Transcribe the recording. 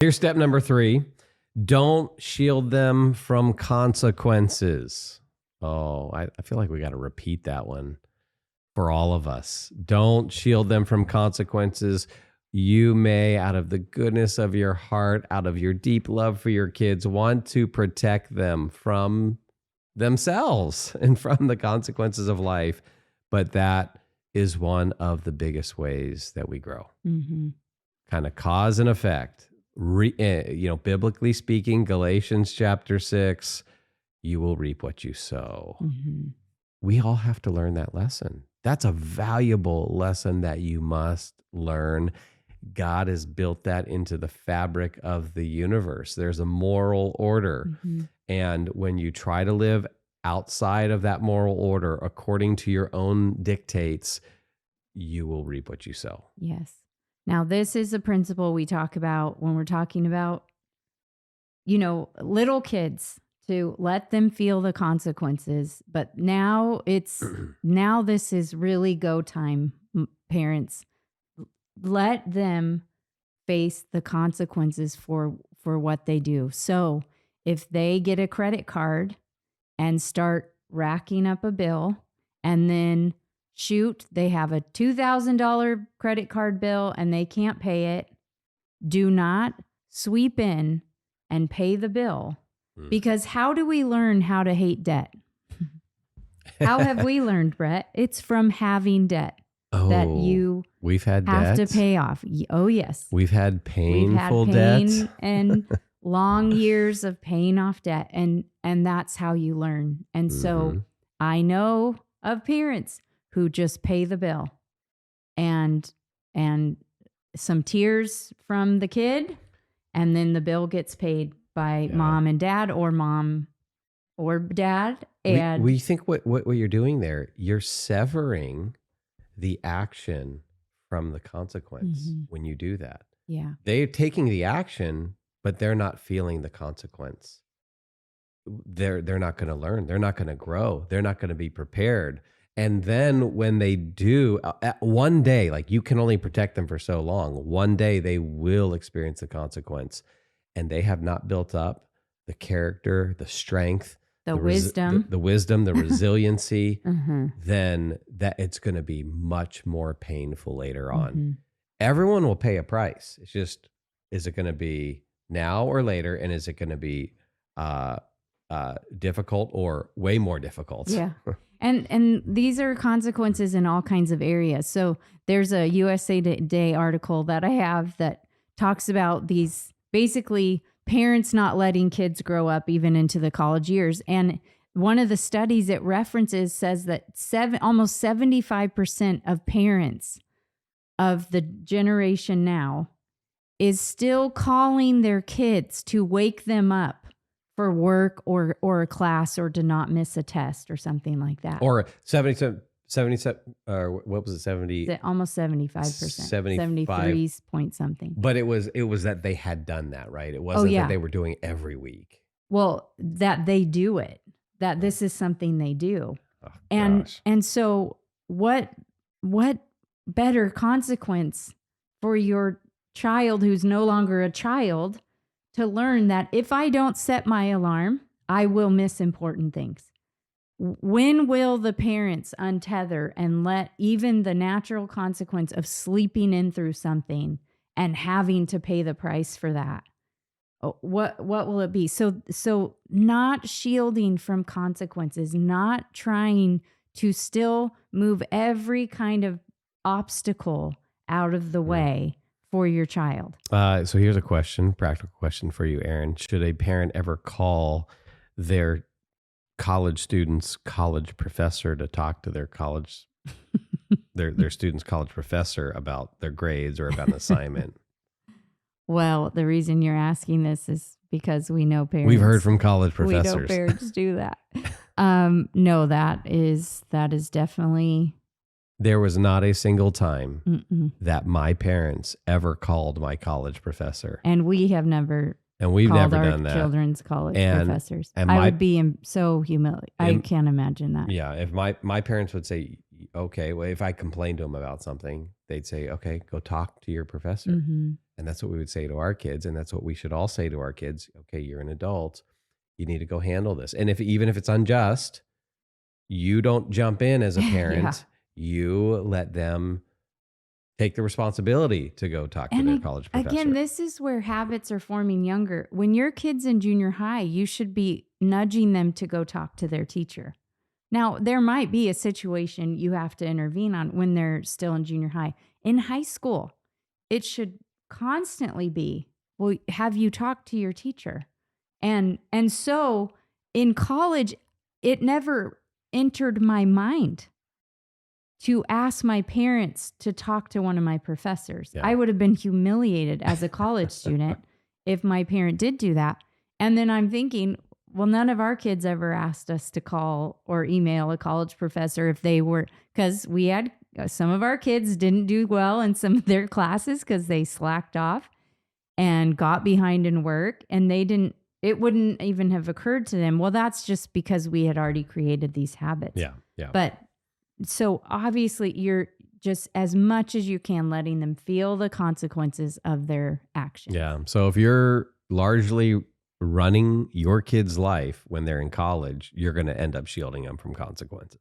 Here's step number 3. Don't shield them from consequences. Oh, I feel like we got to repeat that one for all of us. Don't shield them from consequences. You may, out of the goodness of your heart, out of your deep love for your kids, want to protect them from themselves and from the consequences of life. But that is one of the biggest ways that we grow. Kind of cause and effect. Biblically speaking, Galatians chapter 6, you will reap what you sow. We all have to learn that lesson. That's a valuable lesson that you must learn. God has built that into the fabric of the universe. There's a moral order. And when you try to live outside of that moral order, according to your own dictates, you will reap what you sow. Yes. Now, this is a principle we talk about when we're talking about, little kids, to let them feel the consequences. But now this is really go time, parents. Let them face the consequences for what they do. So if they get a credit card and start racking up a bill, and then they have a $2,000 credit card bill and they can't pay it, do not sweep in and pay the bill. Because how do we learn how to hate debt? How have we learned, Brett? It's from having debt that we've had have debts. to pay off. Oh, yes. We've had painful We've had pain debts. and long years of paying off debt. And that's how you learn. And so I know of parents who just pay the bill and some tears from the kid, and then the bill gets paid by mom and dad, or mom or dad. And we think what you're doing there, you're severing the action from the consequence when you do that. Yeah. They're taking the action, but they're not feeling the consequence. They're not going to learn. They're not going to grow. They're not going to be prepared. And then when they do, one day, like, you can only protect them for so long. One day they will experience the consequence, and they have not built up the character, the strength, the wisdom, the resiliency, then that it's going to be much more painful later on. Everyone will pay a price. It's just, is it going to be now or later? And is it going to be difficult or way more difficult? Yeah. And these are consequences in all kinds of areas. So there's a USA Today article that I have that talks about these, basically, parents not letting kids grow up even into the college years. And one of the studies it references says that almost 75% of parents of the generation now is still calling their kids to wake them up for work or a class, or to not miss a test or something like that. Or 77, what was it? 70, almost 75%, 73 point something. But it was that they had done that, right? It wasn't that they were doing every week. Well, that they do it, that this is something they do. Oh, and so what better consequence for your child who's no longer a child to learn that if I don't set my alarm, I will miss important things. When will the parents untether and let even the natural consequence of sleeping in through something and having to pay the price for that? What will it be? So not shielding from consequences, not trying to still move every kind of obstacle out of the way for your child. So here's a practical question for you, Erin. Should a parent ever call their college student's college professor to talk to their college, their student's college professor about their grades or about an assignment? Well, the reason you're asking this is because we know parents. We've heard from college professors. We know parents do that. No, that is definitely. There was not a single time that my parents ever called my college professor. And we have never called our done that. Children's college professors. And I would be so humiliated. I can't imagine that. Yeah. If my parents would say, okay, well, if I complained to them about something, they'd say, okay, go talk to your professor. Mm-hmm. And that's what we would say to our kids. And that's what we should all say to our kids. Okay, you're an adult. You need to go handle this. And even if it's unjust, you don't jump in as a parent. You let them take the responsibility to go talk to their college professor. Again, this is where habits are forming younger. When your kid's in junior high, you should be nudging them to go talk to their teacher. Now, there might be a situation you have to intervene on when they're still in junior high. In high school, it should constantly be, well, have you talked to your teacher? And so in college, it never entered my mind to ask my parents to talk to one of my professors. Yeah. I would have been humiliated as a college student if my parent did do that. And then I'm thinking, well, none of our kids ever asked us to call or email a college professor if they were, because we had some of our kids didn't do well in some of their classes because they slacked off and got behind in work, and it wouldn't even have occurred to them. Well, that's just because we had already created these habits. Yeah. Yeah. But so obviously you're just as much as you can letting them feel the consequences of their actions. Yeah. So if you're largely running your kid's life when they're in college, you're going to end up shielding them from consequences.